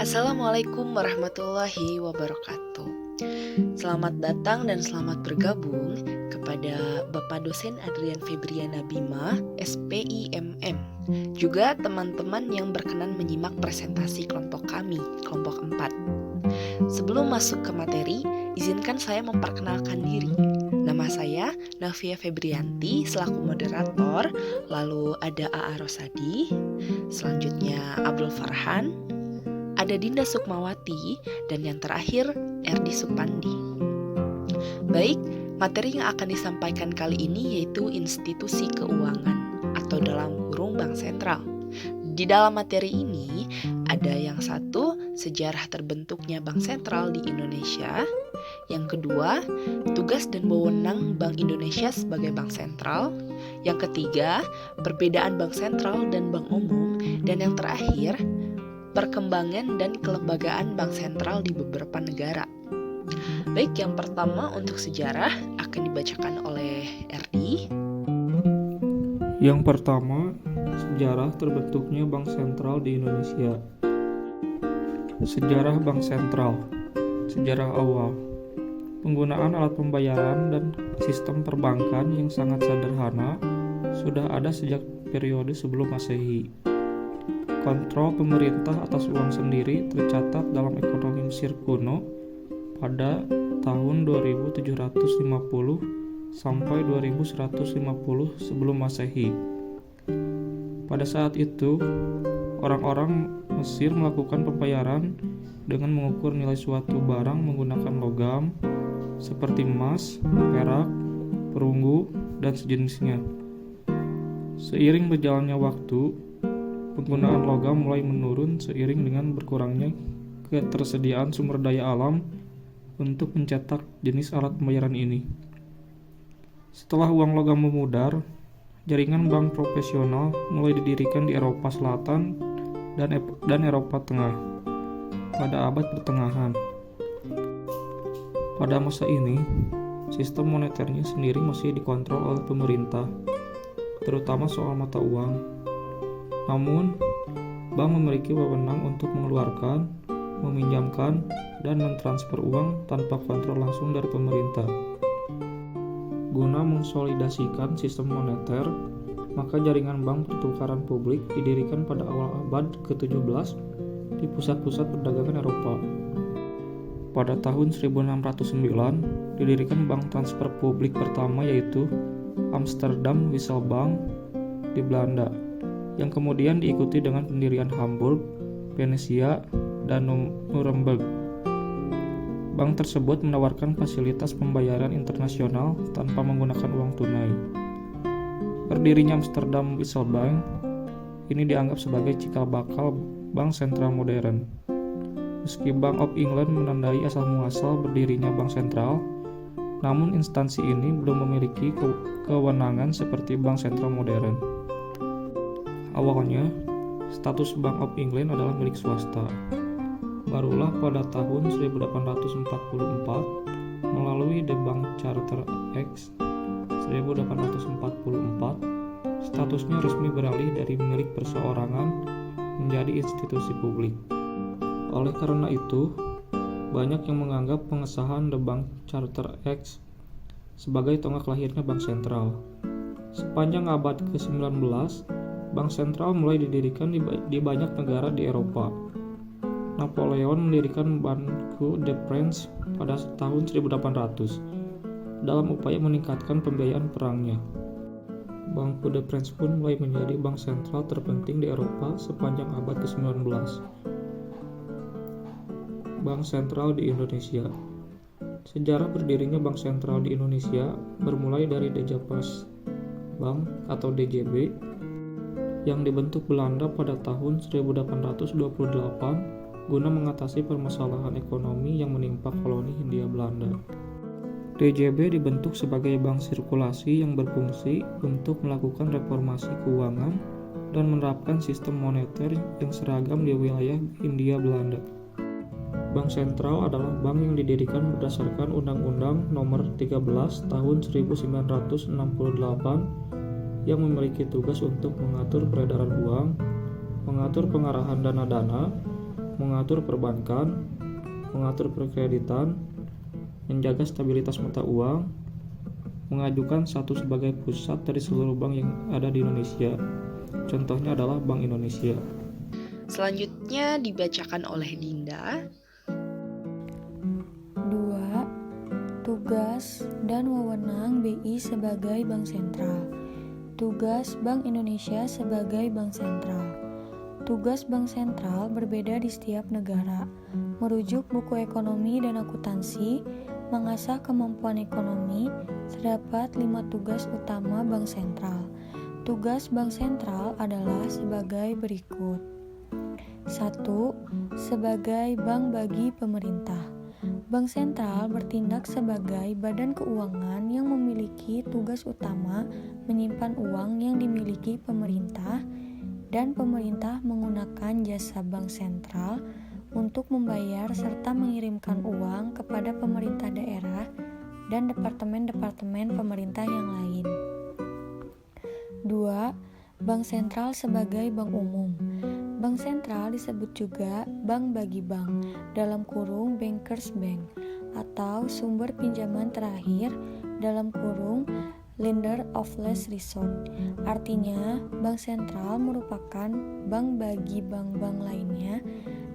Assalamualaikum warahmatullahi wabarakatuh. Selamat datang dan selamat bergabung kepada Bapak Dosen Adrian Febriana Bima, SPIMM. Juga teman-teman yang berkenan menyimak presentasi kelompok kami, kelompok 4. Sebelum masuk ke materi, izinkan saya memperkenalkan diri. Nama saya Navia Febrianti selaku moderator, lalu ada AA Rosadi, selanjutnya Abdul Farhan, ada Dinda Sukmawati, dan yang terakhir Erdi Supandi. Baik, materi yang akan disampaikan kali ini yaitu institusi keuangan atau dalam kurung bank sentral. Di dalam materi ini ada yang satu, sejarah terbentuknya bank sentral di Indonesia. Yang kedua, tugas dan wewenang Bank Indonesia sebagai bank sentral. Yang ketiga, perbedaan bank sentral dan bank umum. Dan yang terakhir, perkembangan dan kelembagaan bank sentral di beberapa negara. Baik, yang pertama untuk sejarah akan dibacakan oleh Erdi. Yang pertama, sejarah terbentuknya bank sentral di Indonesia. Sejarah bank sentral. Sejarah awal. Penggunaan alat pembayaran dan sistem perbankan yang sangat sederhana sudah ada sejak periode sebelum Masehi. Kontrol pemerintah atas uang sendiri tercatat dalam ekonomi Mesir kuno pada tahun 2750 sampai 2150 sebelum Masehi. Pada saat itu, orang-orang Mesir melakukan pembayaran dengan mengukur nilai suatu barang menggunakan logam seperti emas, perak, perunggu, dan sejenisnya. Seiring berjalannya waktu, penggunaan logam mulai menurun seiring dengan berkurangnya ketersediaan sumber daya alam untuk mencetak jenis alat pembayaran ini. Setelah uang logam memudar, jaringan bank profesional mulai didirikan di Eropa Selatan dan Eropa Tengah pada abad pertengahan. Pada masa ini, sistem moneternya sendiri masih dikontrol oleh pemerintah, terutama soal mata uang. Namun, bank memiliki wewenang untuk mengeluarkan, meminjamkan, dan mentransfer uang tanpa kontrol langsung dari pemerintah. Guna mensolidasikan sistem moneter, maka jaringan bank pertukaran publik didirikan pada awal abad ke-17 di pusat-pusat perdagangan Eropa. Pada tahun 1609, didirikan bank transfer publik pertama yaitu Amsterdam Wisselbank di Belanda, yang kemudian diikuti dengan pendirian Hamburg, Venesia, dan Nuremberg. Bank tersebut menawarkan fasilitas pembayaran internasional tanpa menggunakan uang tunai. Berdirinya Amsterdam Wisselbank ini dianggap sebagai cikal bakal bank sentral modern. Meski Bank of England menandai asal-muasal berdirinya bank sentral, namun instansi ini belum memiliki kewenangan seperti bank sentral modern. Awalnya, status Bank of England adalah milik swasta. Barulah pada tahun 1844, melalui The Bank Charter Act 1844, statusnya resmi beralih dari milik perseorangan menjadi institusi publik. Oleh karena itu, banyak yang menganggap pengesahan The Bank Charter Act sebagai tonggak lahirnya bank sentral. Sepanjang abad ke-19, bank sentral mulai didirikan di banyak negara di Eropa. Napoleon mendirikan Banque de France pada tahun 1800 dalam upaya meningkatkan pembiayaan perangnya. Banque de France pun mulai menjadi bank sentral terpenting di Eropa sepanjang abad ke-19. Bank sentral di Indonesia. Sejarah berdirinya bank sentral di Indonesia bermulai dari Djapers Bank atau DJB yang dibentuk Belanda pada tahun 1828 guna mengatasi permasalahan ekonomi yang menimpa koloni Hindia Belanda. DJB dibentuk sebagai bank sirkulasi yang berfungsi untuk melakukan reformasi keuangan dan menerapkan sistem moneter yang seragam di wilayah Hindia Belanda. Bank sentral adalah bank yang didirikan berdasarkan Undang-Undang Nomor 13 Tahun 1968 yang memiliki tugas untuk mengatur peredaran uang, mengatur pengarahan dana-dana, mengatur perbankan, mengatur perkreditan, menjaga stabilitas mata uang, mengajukan satu sebagai pusat dari seluruh bank yang ada di Indonesia. Contohnya adalah Bank Indonesia. Selanjutnya dibacakan oleh Dinda. 2. Tugas dan wewenang BI sebagai Bank Sentral. Tugas Bank Indonesia sebagai Bank Sentral. Tugas Bank Sentral berbeda di setiap negara. Merujuk buku ekonomi dan akuntansi, mengasah kemampuan ekonomi, terdapat 5 tugas utama Bank Sentral. Tugas Bank Sentral adalah sebagai berikut. 1. Sebagai bank bagi pemerintah. Bank Sentral bertindak sebagai badan keuangan yang memiliki tugas utama menyimpan uang yang dimiliki pemerintah, dan pemerintah menggunakan jasa Bank Sentral untuk membayar serta mengirimkan uang kepada pemerintah daerah dan departemen-departemen pemerintah yang lain. 2. Bank Sentral sebagai bank umum. Bank Sentral disebut juga bank bagi bank, dalam kurung Bankers Bank, atau sumber pinjaman terakhir, dalam kurung lender of last resort. Artinya, Bank Sentral merupakan bank bagi bank-bank lainnya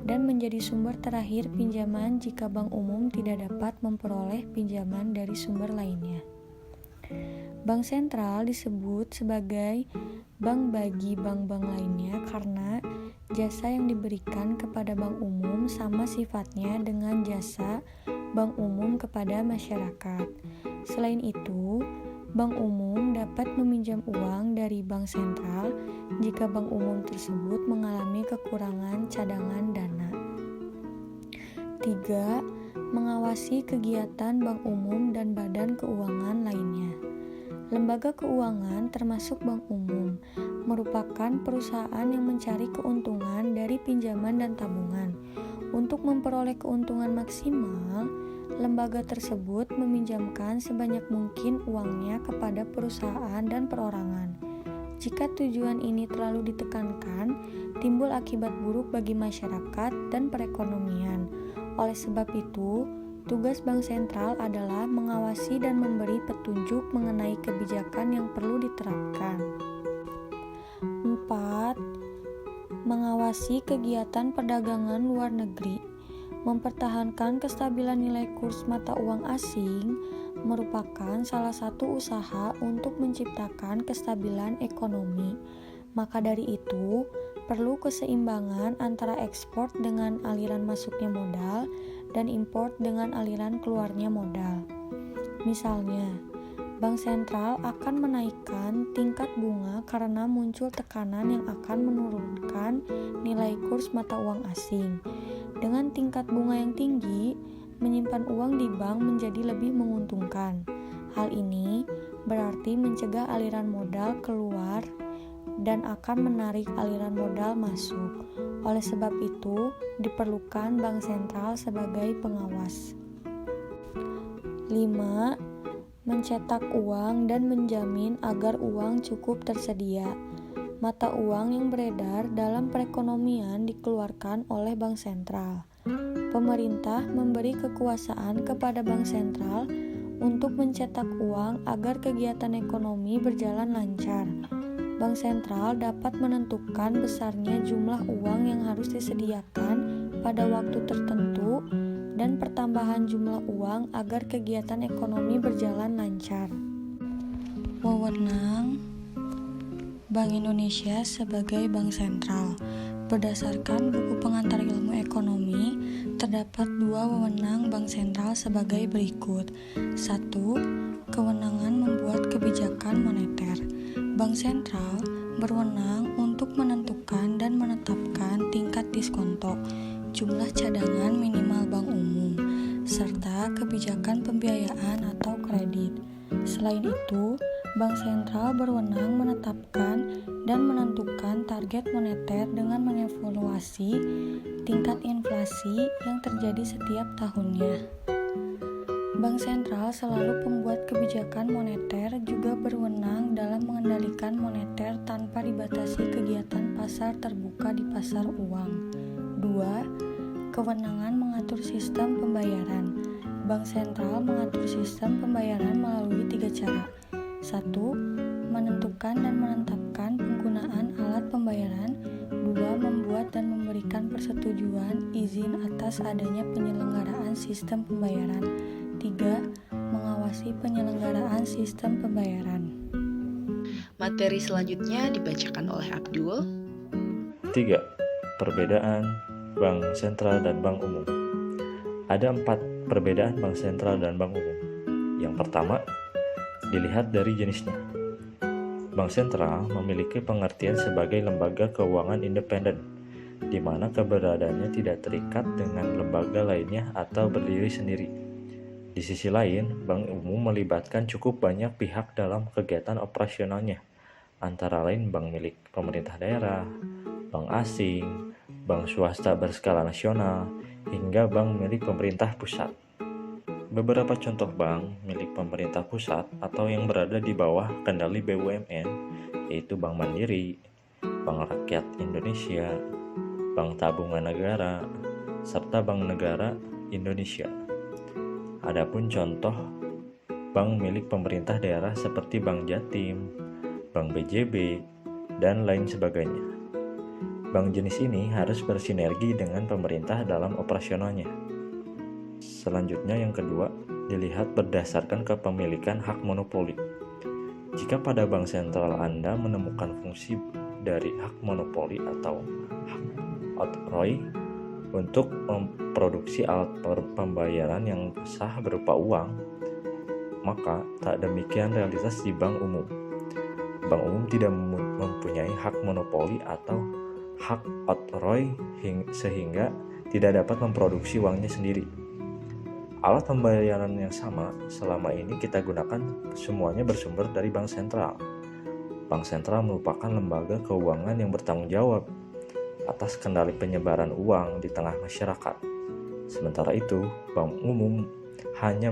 dan menjadi sumber terakhir pinjaman jika bank umum tidak dapat memperoleh pinjaman dari sumber lainnya. Bank Sentral disebut sebagai bank bagi bank-bank lainnya karena jasa yang diberikan kepada bank umum sama sifatnya dengan jasa bank umum kepada masyarakat. Selain itu, bank umum dapat meminjam uang dari Bank Sentral jika bank umum tersebut mengalami kekurangan cadangan dana. 3. Mengawasi kegiatan bank umum dan badan keuangan lainnya. Lembaga keuangan termasuk bank umum, merupakan perusahaan yang mencari keuntungan dari pinjaman dan tabungan. Untuk memperoleh keuntungan maksimal, lembaga tersebut meminjamkan sebanyak mungkin uangnya kepada perusahaan dan perorangan. Jika tujuan ini terlalu ditekankan, timbul akibat buruk bagi masyarakat dan perekonomian. Oleh sebab itu, tugas Bank Sentral adalah mengawasi dan memberi petunjuk mengenai kebijakan yang perlu diterapkan. 4. Mengawasi kegiatan perdagangan luar negeri. Mempertahankan kestabilan nilai kurs mata uang asing merupakan salah satu usaha untuk menciptakan kestabilan ekonomi. Maka dari itu, perlu keseimbangan antara ekspor dengan aliran masuknya modal dan import dengan aliran keluarnya modal. Misalnya, Bank Sentral akan menaikkan tingkat bunga karena muncul tekanan yang akan menurunkan nilai kurs mata uang asing. Dengan tingkat bunga yang tinggi, menyimpan uang di bank menjadi lebih menguntungkan. Hal ini berarti mencegah aliran modal keluar dan akan menarik aliran modal masuk. Oleh sebab itu, diperlukan Bank Sentral sebagai pengawas. 5. Mencetak uang dan menjamin agar uang cukup tersedia. Mata uang yang beredar dalam perekonomian dikeluarkan oleh Bank Sentral. Pemerintah memberi kekuasaan kepada Bank Sentral untuk mencetak uang agar kegiatan ekonomi berjalan lancar. Bank Sentral dapat menentukan besarnya jumlah uang yang harus disediakan pada waktu tertentu dan pertambahan jumlah uang agar kegiatan ekonomi berjalan lancar. Wewenang Bank Indonesia sebagai Bank Sentral. Berdasarkan buku pengantar ilmu ekonomi, terdapat 2 wewenang Bank Sentral sebagai berikut. 1. Kewenangan membuat kebijakan moneter. Bank Sentral berwenang untuk menentukan dan menetapkan tingkat diskonto, jumlah cadangan minimal bank umum, serta kebijakan pembiayaan atau kredit. Selain itu, Bank Sentral berwenang menetapkan dan menentukan target moneter dengan mengevaluasi tingkat inflasi yang terjadi setiap tahunnya. Bank Sentral selalu pembuat kebijakan moneter juga berwenang dalam mengendalikan moneter tanpa dibatasi kegiatan pasar terbuka di pasar uang. 2. Kewenangan mengatur sistem pembayaran. Bank sentral mengatur sistem pembayaran melalui 3 cara. 1. Menentukan dan menetapkan penggunaan alat pembayaran. 2. Membuat dan memberikan persetujuan izin atas adanya penyelenggaraan sistem pembayaran. 3. Mengawasi penyelenggaraan sistem pembayaran. Materi selanjutnya dibacakan oleh Abdul. 3. Perbedaan bank sentral dan bank umum. Ada 4 perbedaan bank sentral dan bank umum. Yang pertama, dilihat dari jenisnya. Bank sentral memiliki pengertian sebagai lembaga keuangan independen, di mana keberadaannya tidak terikat dengan lembaga lainnya atau berdiri sendiri. Di sisi lain, bank umum melibatkan cukup banyak pihak dalam kegiatan operasionalnya, antara lain bank milik pemerintah daerah, bank asing, bank swasta berskala nasional, hingga bank milik pemerintah pusat. Beberapa contoh bank milik pemerintah pusat atau yang berada di bawah kendali BUMN yaitu Bank Mandiri, Bank Rakyat Indonesia, Bank Tabungan Negara, serta Bank Negara Indonesia. Adapun contoh bank milik pemerintah daerah seperti Bank Jatim, Bank BJB, dan lain sebagainya. Bank jenis ini harus bersinergi dengan pemerintah dalam operasionalnya. Selanjutnya yang kedua, dilihat berdasarkan kepemilikan hak monopoli. Jika pada bank sentral Anda menemukan fungsi dari hak monopoli atau hak oktroy untuk memproduksi alat pembayaran yang sah berupa uang, maka tak demikian realitas di bank umum. Bank umum tidak mempunyai hak monopoli atau hak oktroy sehingga tidak dapat memproduksi uangnya sendiri. Alat pembayaran yang sama selama ini kita gunakan semuanya bersumber dari bank sentral. Bank sentral merupakan lembaga keuangan yang bertanggung jawab atas kendali penyebaran uang di tengah masyarakat. Sementara itu, bank umum hanya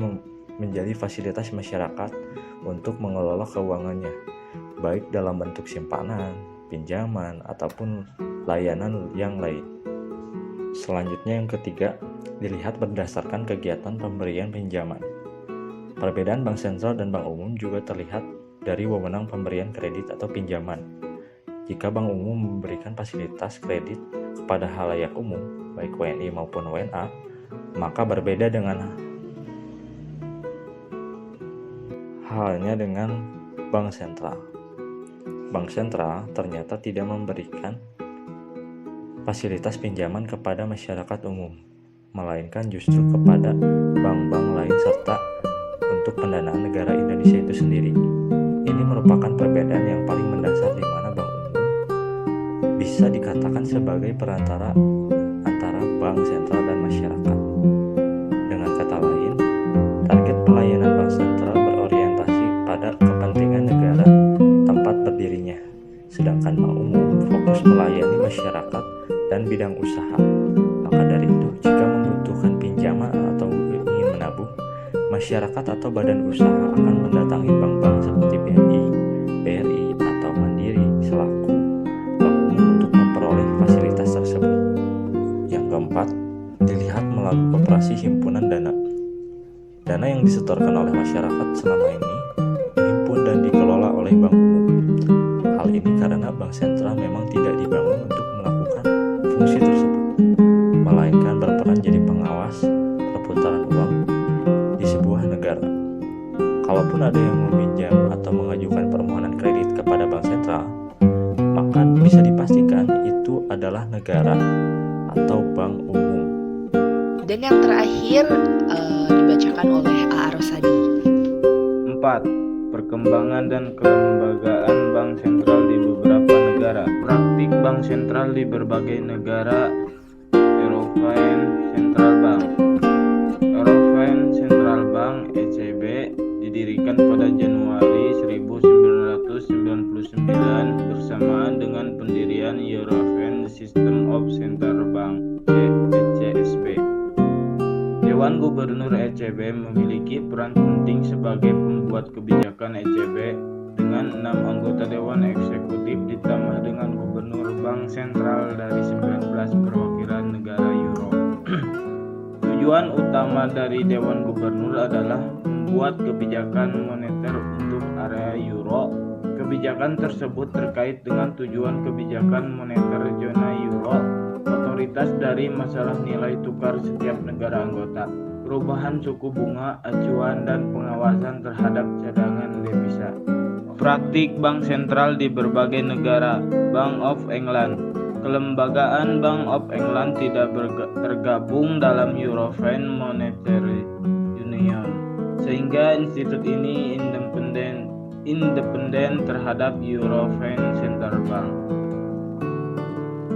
menjadi fasilitas masyarakat untuk mengelola keuangannya, baik dalam bentuk simpanan, pinjaman, ataupun layanan yang lain. Selanjutnya yang ketiga, dilihat berdasarkan kegiatan pemberian pinjaman. Perbedaan bank sentral dan bank umum juga terlihat dari wewenang pemberian kredit atau pinjaman. Jika bank umum memberikan fasilitas kredit kepada halayak umum, baik WNI maupun WNA, maka berbeda dengan halnya dengan bank sentral. Bank sentral ternyata tidak memberikan fasilitas pinjaman kepada masyarakat umum, melainkan justru kepada bank-bank lain serta untuk pendanaan negara Indonesia itu sendiri. Ini merupakan perbedaan yang paling mendasar di mana bank umum bisa dikatakan sebagai perantara antara bank sentral dan masyarakat. Dengan kata lain, target pelayanan bank sentral berorientasi pada kepentingan negara tempat berdirinya, sedangkan bank umum fokus melayani masyarakat dan bidang usaha. Maka dari itu, jika membutuhkan pinjaman atau ingin menabung, masyarakat atau badan usaha akan mendatangi bank-bank seperti BNI, BRI, atau Mandiri selaku bank umum untuk memperoleh fasilitas tersebut. Yang keempat, dilihat melalui operasi himpunan dana. Dana yang disetorkan oleh masyarakat selama ini dihimpun dan dikelola oleh bank umum. Hal ini karena bank sentral memang tidak dibangun untuk melakukan fungsi tersebut, melainkan berperan jadi pengawas perputaran uang di sebuah negara. Kalaupun ada yang meminjam atau mengajukan permohonan kredit kepada bank sentral, maka bisa dipastikan itu adalah negara atau bank umum. Dan yang terakhir dibacakan oleh A.A. Rosadi. 4. Perkembangan dan kelembagaan bank sentral di beberapa negara. Praktik bank sentral di berbagai negara. European Central Bank. European Central Bank (ECB) didirikan pada Januari 1999 bersamaan dengan pendirian European System of Central Bank (ECSB). Dewan Gubernur ECB memiliki peran penting sebagai pembuat kebijakan ECB dengan 6 anggota Dewan Eksekutif ditambah dengan Gubernur Bank Sentral dari 19 perwakilan negara Euro. Tujuan utama dari Dewan Gubernur adalah membuat kebijakan moneter untuk area euro. Kebijakan tersebut terkait dengan tujuan kebijakan moneter zona euro, otoritas dari masalah nilai tukar setiap negara anggota, perubahan suku bunga acuan dan pengawasan terhadap cadangan devisa. Praktik bank sentral di berbagai negara. Bank of England. Kelembagaan Bank of England tidak tergabung dalam European Monetary Union, sehingga institut ini independen terhadap European Central Bank.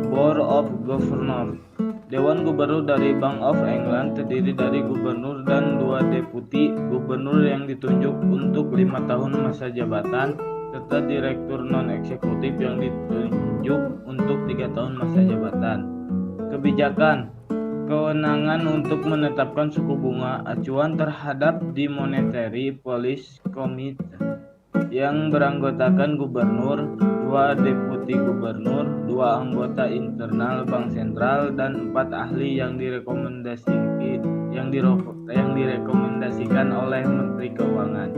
Board of Governors. Dewan Gubernur dari Bank of England terdiri dari gubernur dan 2 deputi gubernur yang ditunjuk untuk 5 tahun masa jabatan, serta direktur non-eksekutif yang ditunjuk untuk 3 tahun masa jabatan. Kebijakan. Kewenangan untuk menetapkan suku bunga acuan terhadap the Monetary Policy Committee yang beranggotakan gubernur, 2 deputi gubernur, 2 anggota internal bank sentral, dan 4 ahli yang direkomendasikan oleh Menteri Keuangan.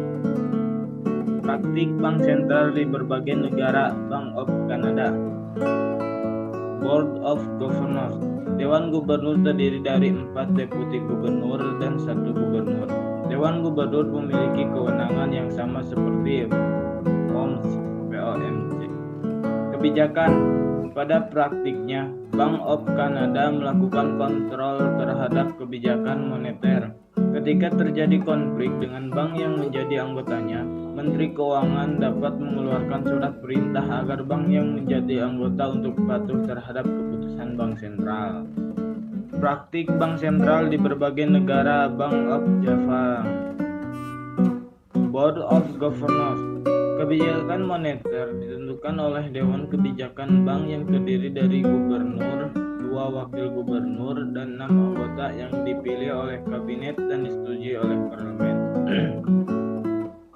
Praktik bank sentral di berbagai negara. Bank of Canada. Board of Governors. Dewan Gubernur terdiri dari 4 deputi gubernur dan 1 gubernur. Dewan Gubernur memiliki kewenangan yang sama seperti POMC. Kebijakan. Pada praktiknya, Bank of Canada melakukan kontrol terhadap kebijakan moneter. Ketika terjadi konflik dengan bank yang menjadi anggotanya, Menteri Keuangan dapat mengeluarkan surat perintah agar bank yang menjadi anggota untuk patuh terhadap keputusan bank sentral. Praktik bank sentral di berbagai negara. Bank of Java. Board of Governors. Kebijakan moneter ditentukan oleh Dewan Kebijakan Bank yang terdiri dari gubernur, 2 wakil gubernur, dan 6 anggota yang dipilih oleh kabinet dan disetujui oleh parlemen.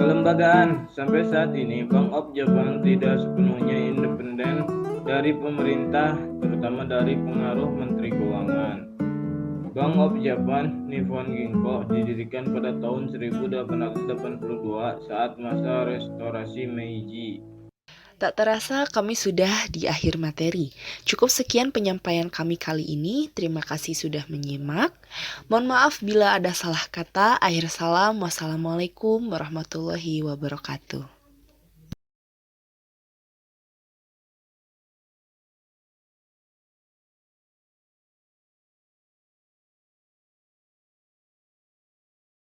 Kelembagaan. Sampai saat ini, Bank of Japan tidak sepenuhnya independen dari pemerintah, terutama dari pengaruh Menteri Keuangan. Bank of Japan Nippon Ginko didirikan pada tahun 1882 saat masa restorasi Meiji. Tak terasa kami sudah di akhir materi. Cukup sekian penyampaian kami kali ini. Terima kasih sudah menyimak. Mohon maaf bila ada salah kata. Akhir salam. Wassalamualaikum warahmatullahi wabarakatuh.